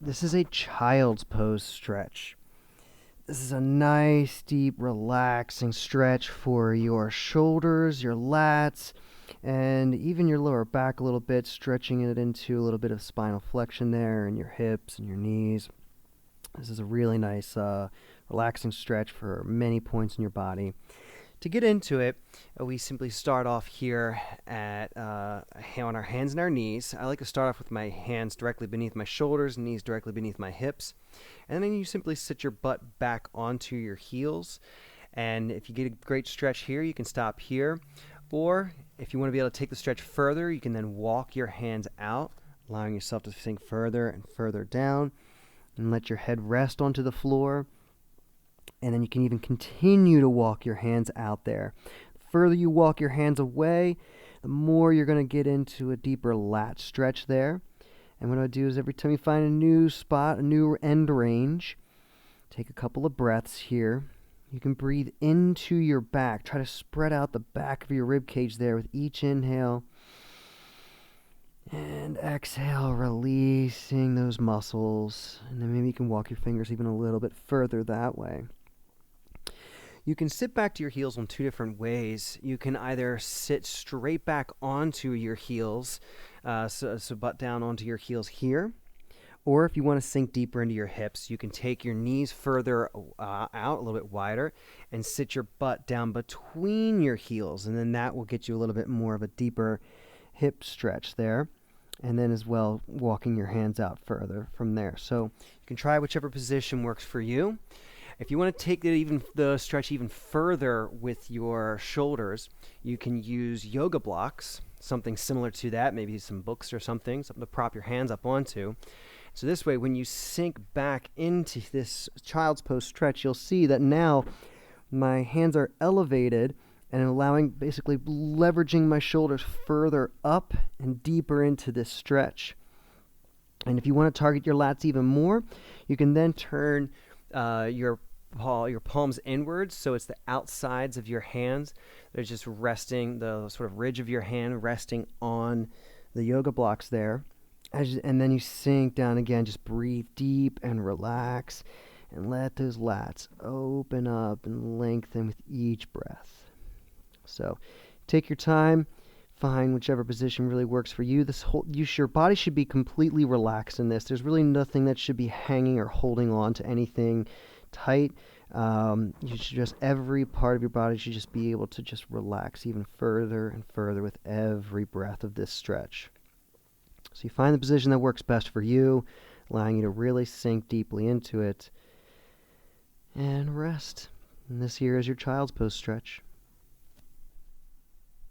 This is a child's pose stretch. This is a nice, deep, relaxing stretch for your shoulders, your lats, and even your lower back a little bit, stretching it into a little bit of spinal flexion there, and your hips and your knees. This is a really nice, relaxing stretch for many points in your body. To get into it, we simply start off here at on our hands and our knees. I like to start off with my hands directly beneath my shoulders, knees directly beneath my hips. And then you simply sit your butt back onto your heels. And if you get a great stretch here, you can stop here. Or if you want to be able to take the stretch further, you can then walk your hands out, allowing yourself to sink further and further down. And let your head rest onto the floor. And then you can even continue to walk your hands out there. The further you walk your hands away, the more you're going to get into a deeper lat stretch there. And what I do is every time you find a new spot, a new end range, take a couple of breaths here. You can breathe into your back. Try to spread out the back of your rib cage there with each inhale. And exhale, releasing those muscles. And then maybe you can walk your fingers even a little bit further that way. You can sit back to your heels in two different ways. You can either sit straight back onto your heels, so butt down onto your heels here, or if you want to sink deeper into your hips, you can take your knees further out, a little bit wider, and sit your butt down between your heels, and then that will get you a little bit more of a deeper hip stretch there. And then as well, walking your hands out further from there. So you can try whichever position works for you. If you want to take the stretch even further with your shoulders, you can use yoga blocks, something similar to that, maybe some books or something to prop your hands up onto. So this way, when you sink back into this child's pose stretch, you'll see that now my hands are elevated and allowing, basically leveraging my shoulders further up and deeper into this stretch. And if you want to target your lats even more, you can then turn your palms inwards, so it's the outsides of your hands. They're just resting, the sort of ridge of your hand resting on the yoga blocks there. And then you sink down again, just breathe deep and relax, and let those lats open up and lengthen with each breath. So take your time, find whichever position really works for you. Your body should be completely relaxed in this. There's really nothing that should be hanging or holding on to anything tight. Every part of your body should just be able to just relax even further and further with every breath of this stretch. So you find the position that works best for you, allowing you to really sink deeply into it and rest. And this here is your child's pose stretch.